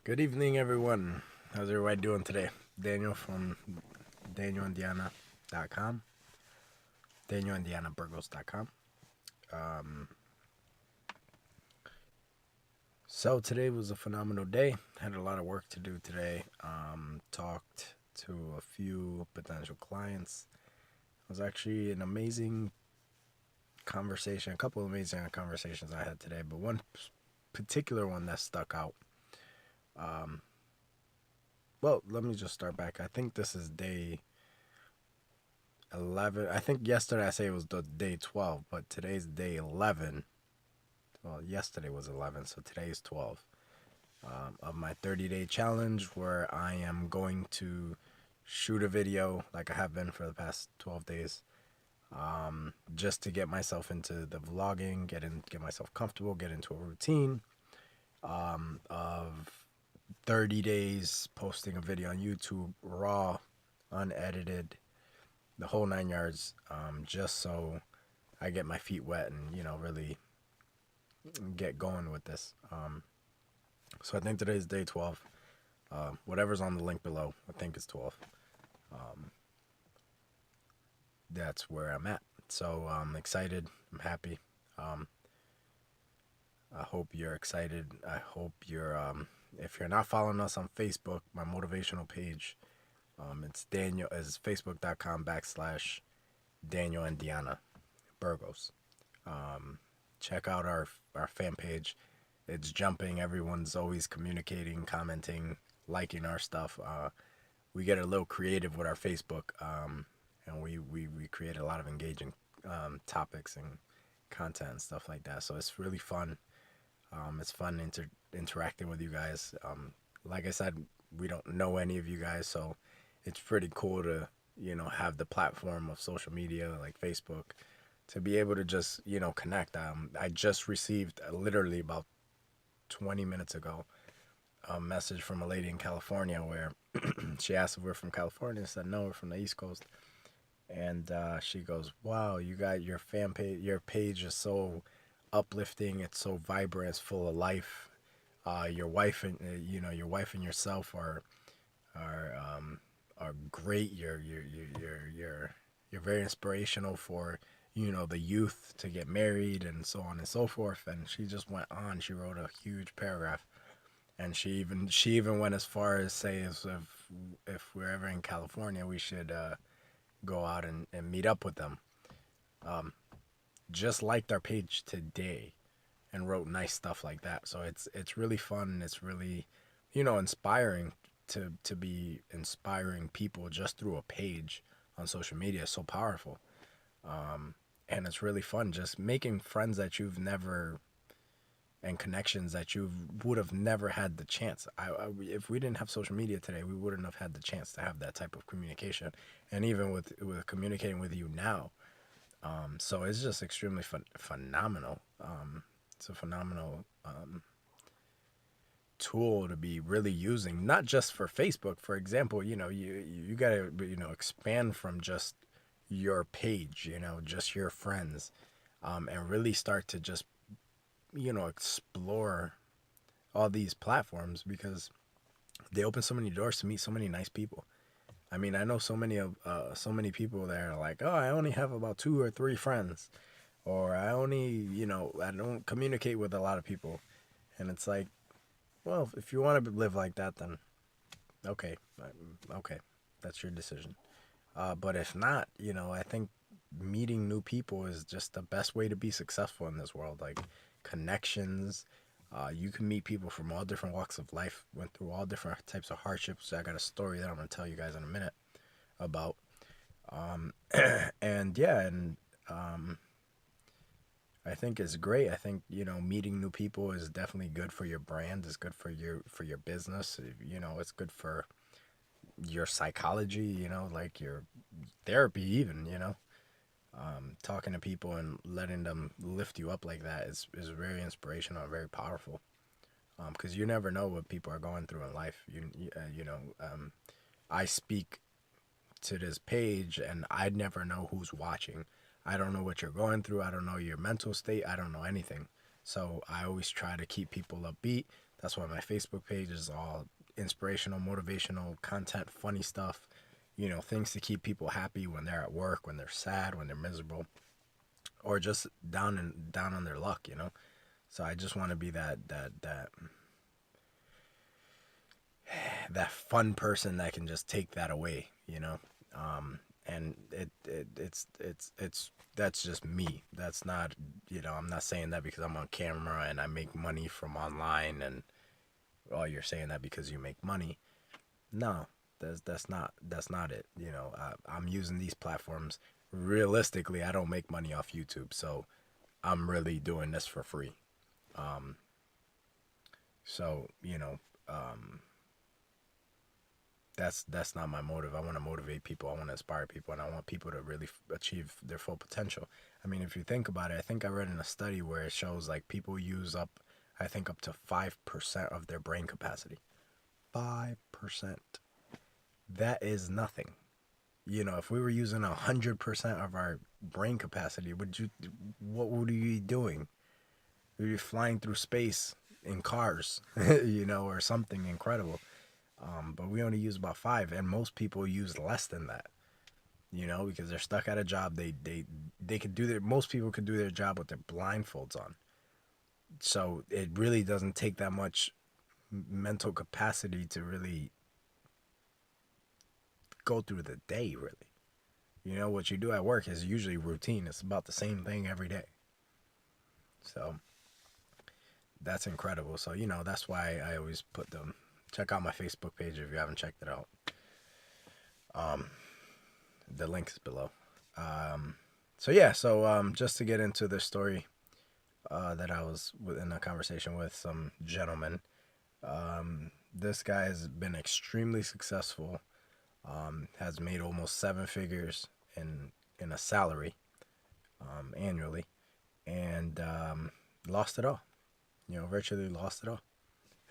Good evening, everyone. How's everybody doing today? Daniel from DanielIndiana.com, DanielIndianaBurgos.com. Um, so today was a phenomenal day. Had a lot of work to do today. Talked to a few potential clients. It was actually an amazing conversation, a couple of amazing conversations I had today, but one particular one that stuck out. Um, well, let me just start back. I think this is day 11. I think yesterday I say it was the day 12, but today's day 11. Well, yesterday was 11, so today is 12 of my 30-day challenge where I am going to shoot a video like I have been for the past 12 days, just to get myself into the vlogging, get myself comfortable, get into a routine of 30 days posting a video on YouTube, raw, unedited, the whole 9 yards, just so I get my feet wet and really get going with this. So I think today's day 12. Whatever's on the link below, I think it's 12. That's where I'm at. So I'm excited. I'm happy. Um, I hope you're excited. I hope you're. If you're not following us on Facebook, my motivational page, it's Daniel is facebook.com/Daniel and Diana Burgos. Check out our fan page. It's jumping. Everyone's always communicating, commenting, liking our stuff. We get a little creative with our Facebook, and we create a lot of engaging topics and content and stuff like that. So it's really fun. It's fun interacting with you guys. Like I said, we don't know any of you guys, so it's pretty cool to have the platform of social media like Facebook to be able to just connect. I just received literally about 20 minutes ago a message from a lady in California where she asked if we're from California. I said no, we're from the East Coast, and she goes, "Wow, you got your fan page. Your page is so uplifting. It's so vibrant. It's full of life. Your wife and your wife and yourself are are great. You're very inspirational for the youth to get married and so on and so forth." And she just went on. She wrote a huge paragraph, and she even went as far as say as if we're ever in California, we should go out and meet up with them. Just liked our page today and wrote nice stuff like that. So it's really fun. It's really inspiring to be inspiring people just through a page on social media. Is so powerful. And it's really fun just making friends that you've never and connections that you would have never had the chance. If we didn't have social media today, we wouldn't have had the chance to have that type of communication, and even with communicating with you now. So it's just extremely phenomenal. It's a phenomenal tool to be really using, not just for Facebook. For example, you gotta expand from just your page, just your friends, and really start to just explore all these platforms because they open so many doors to meet so many nice people. I mean, I know so many people that are like, oh, I only have about 2 or 3 friends, or I don't communicate with a lot of people, and it's like, well, if you want to live like that, then okay, okay, that's your decision. But if not, I think meeting new people is just the best way to be successful in this world. Like connections, you can meet people from all different walks of life, went through all different types of hardships. I got a story that I'm gonna tell you guys in a minute about. And yeah, and I think it's great. I think meeting new people is definitely good for your brand. It's good for your business. It's good for your psychology. Like your therapy, even. Talking to people and letting them lift you up like that is very inspirational and very powerful. Because you never know what people are going through in life. I speak to this page and I never know who's watching. I don't know what you're going through. I don't know your mental state. I don't know anything. So I always try to keep people upbeat. That's why my Facebook page is all inspirational, motivational content, funny stuff, things to keep people happy when they're at work, when they're sad, when they're miserable, or just down on their luck. So I just want to be that fun person that can just take that away. And it's that's just me. That's not, I'm not saying that because I'm on camera and I make money from online, and you're saying that because you make money. No, that's not it. I'm using these platforms. Realistically, I don't make money off YouTube, so I'm really doing this for free. Um, so that's not my motive. I want to motivate people. I want to inspire people, and I want people to really achieve their full potential. I mean, if you think about it, I think I read in a study where it shows like people use up, I think, up to 5% of their brain capacity. 5%. That is nothing. If we were using 100% of our brain capacity, what would you be doing? We'd be flying through space in cars, or something incredible. But we only use about 5, and most people use less than that. Because they're stuck at a job. They could do most people could do their job with their blindfolds on. So it really doesn't take that much mental capacity to really go through the day, really. What you do at work is usually routine. It's about the same thing every day. So that's incredible. So, that's why I always put them. Check out my Facebook page if you haven't checked it out. The link is below. So just to get into the story that I was in a conversation with some gentleman. This guy has been extremely successful. Has made almost 7 figures in a salary annually, and lost it all. Virtually lost it all.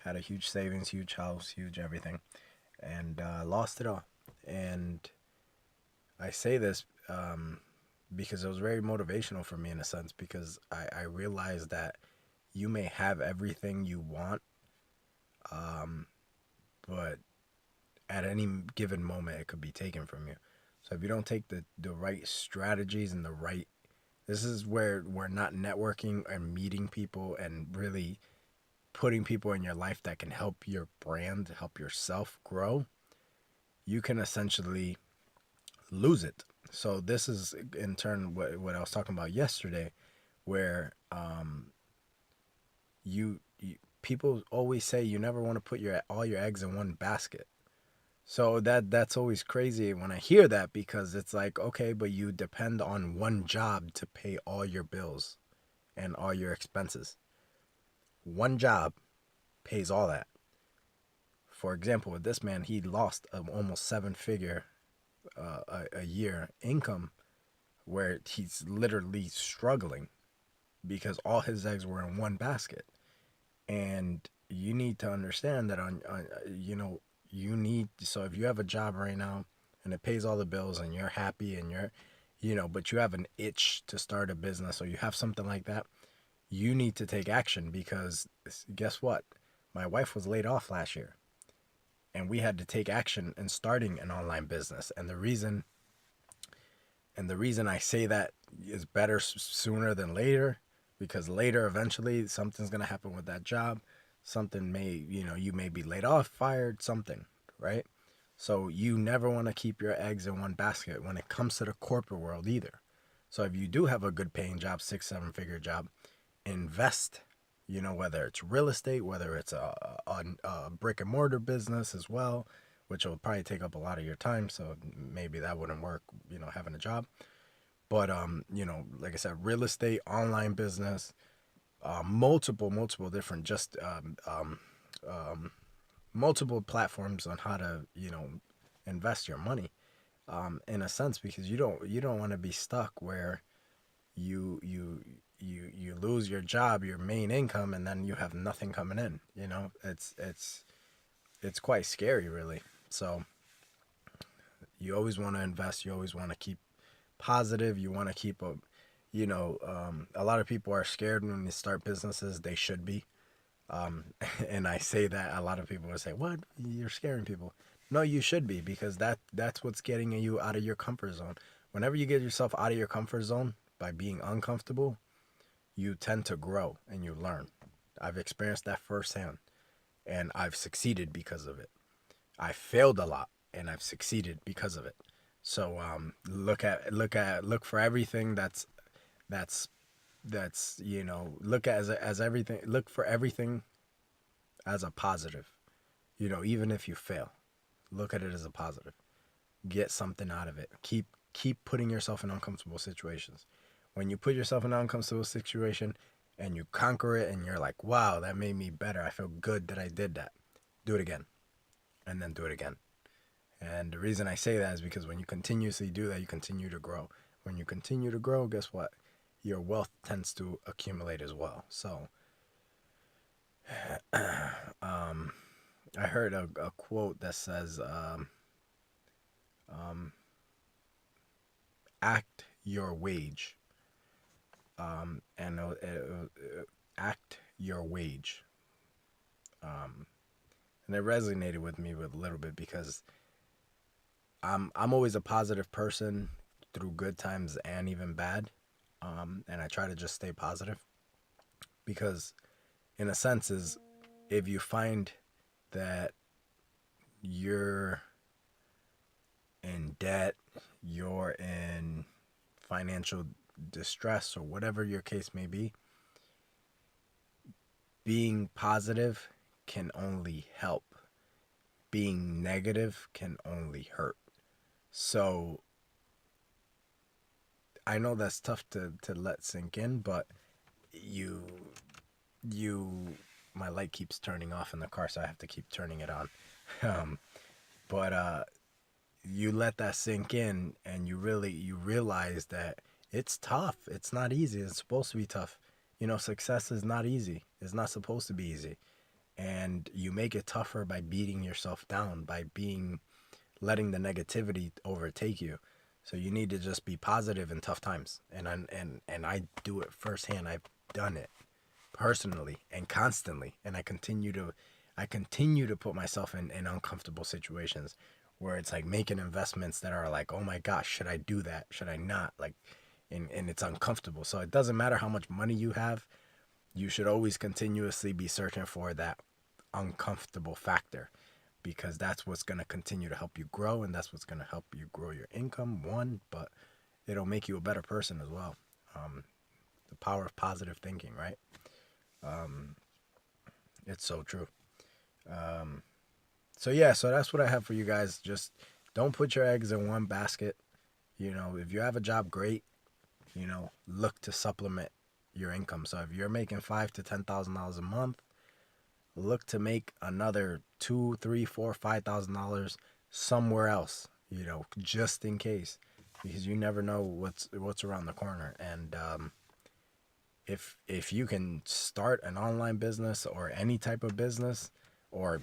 Had a huge savings, huge house, huge everything, and lost it all. And I say this because it was very motivational for me in a sense, because I realized that you may have everything you want, but at any given moment it could be taken from you. So if you don't take the right strategies and this is where we're not networking and meeting people and really putting people in your life that can help your brand, help yourself grow, you can essentially lose it. So this is in turn what I was talking about yesterday, where you people always say you never want to put all your eggs in one basket. So that's always crazy when I hear that, because it's like, okay, but you depend on one job to pay all your bills and all your expenses. One job pays all that. For example, with this man, he lost almost 7 figure a year income, where he's literally struggling because all his eggs were in one basket. And you need to understand that so if you have a job right now and it pays all the bills and you're happy and but you have an itch to start a business, or you have something like that, you need to take action, because guess what? My wife was laid off last year, and we had to take action in starting an online business. And the reason I say that is better sooner than later, because later eventually something's going to happen with that job. Something you may be laid off, fired, something, right? So you never want to keep your eggs in one basket when it comes to the corporate world either. So if you do have a good paying job, 6-7 figure job, invest, whether it's real estate, whether it's a brick and mortar business as well, which will probably take up a lot of your time. So maybe that wouldn't work, having a job. But, like I said, real estate, online business, multiple different, just multiple platforms on how to, invest your money, in a sense, because you don't want to be stuck where you lose your job, your main income, and then you have nothing coming in. It's quite scary, really. So you always want to invest. You always want to keep positive. You want to keep a lot of people are scared when they start businesses. They should be. And I say that, a lot of people will say, "What? You're scaring people." No, you should be, because that's what's getting you out of your comfort zone. Whenever you get yourself out of your comfort zone by being uncomfortable, you tend to grow and you learn. I've experienced that firsthand, and I've succeeded because of it. I failed a lot and I've succeeded because of it. So look for everything that's look at as everything, look for everything as a positive. Even if you fail, look at it as a positive. Get something out of it. Keep putting yourself in uncomfortable situations. When you put yourself in an uncomfortable situation and you conquer it and you're like, wow, that made me better. I feel good that I did that. Do it again, and then do it again. And the reason I say that is because when you continuously do that, you continue to grow. When you continue to grow, guess what? Your wealth tends to accumulate as well. So, I heard a quote that says, act your wage. And act your wage. And it resonated with me with a little bit, because I'm always a positive person through good times and even bad. And I try to just stay positive, because in a sense is, if you find that you're in debt, you're in financial distress, or whatever your case may be, being positive can only help. Being negative can only hurt. So I know that's tough to let sink in, but you you my light keeps turning off in the car, so I have to keep turning it on. Um, but you let that sink in, and you realize that it's tough. It's not easy. It's supposed to be tough. Success is not easy. It's not supposed to be easy. And you make it tougher by beating yourself down, by letting the negativity overtake you. So you need to just be positive in tough times. And I do it firsthand. I've done it personally and constantly, and I continue to put myself in uncomfortable situations where it's like making investments that are like, oh my gosh, should I do that? Should I not? Like, and it's uncomfortable. So it doesn't matter how much money you have, you should always continuously be searching for that uncomfortable factor, because that's what's going to continue to help you grow, and that's what's going to help you grow your income, one, but it'll make you a better person as well. The power of positive thinking, right? It's so true. So yeah, so that's what I have for you guys. Just don't put your eggs in one basket. If you have a job, great. Look to supplement your income. So if you're making $5,000 to $10,000 a month, look to make another $2, $3, $4, $5,000 somewhere else. Just in case, because you never know what's around the corner. And if you can start an online business or any type of business, or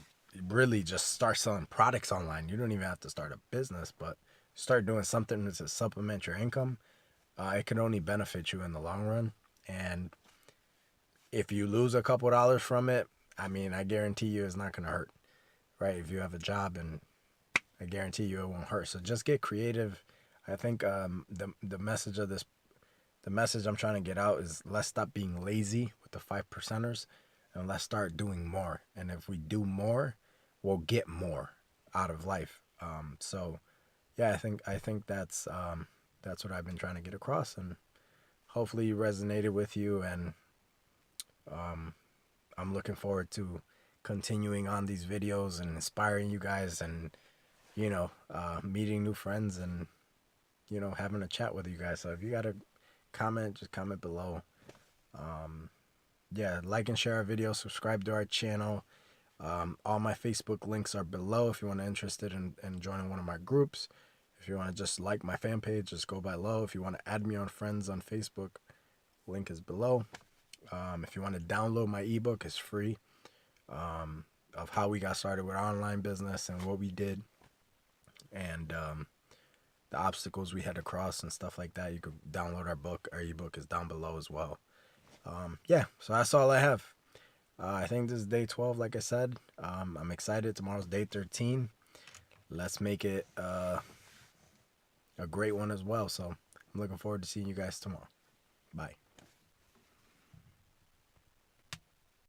really just start selling products online, you don't even have to start a business, but start doing something to supplement your income. It can only benefit you in the long run. And if you lose a couple dollars from it, I mean, I guarantee you it's not going to hurt, right? If you have a job, and I guarantee you it won't hurt. So just get creative. I think the message I'm trying to get out is, let's stop being lazy with the 5%ers, and let's start doing more. And if we do more, we'll get more out of life. So yeah, I think that's what I've been trying to get across, and hopefully you resonated with you. And I'm looking forward to continuing on these videos and inspiring you guys, and meeting new friends, and having a chat with you guys. So if you got a comment, just comment below. Yeah, like and share our video, subscribe to our channel. All my Facebook links are below if you want to interested in joining one of my groups. If you want to just like my fan page, just go below. If you want to add me on friends on Facebook, link is below. If you want to download my ebook, it's free, of how we got started with our online business and what we did, and the obstacles we had to cross and stuff like that. You could download our book. Our ebook is down below as well. Yeah, so that's all I have. I think this is day 12, like I said. I'm excited. Tomorrow's day 13. Let's make it a great one as well. So I'm looking forward to seeing you guys tomorrow. Bye.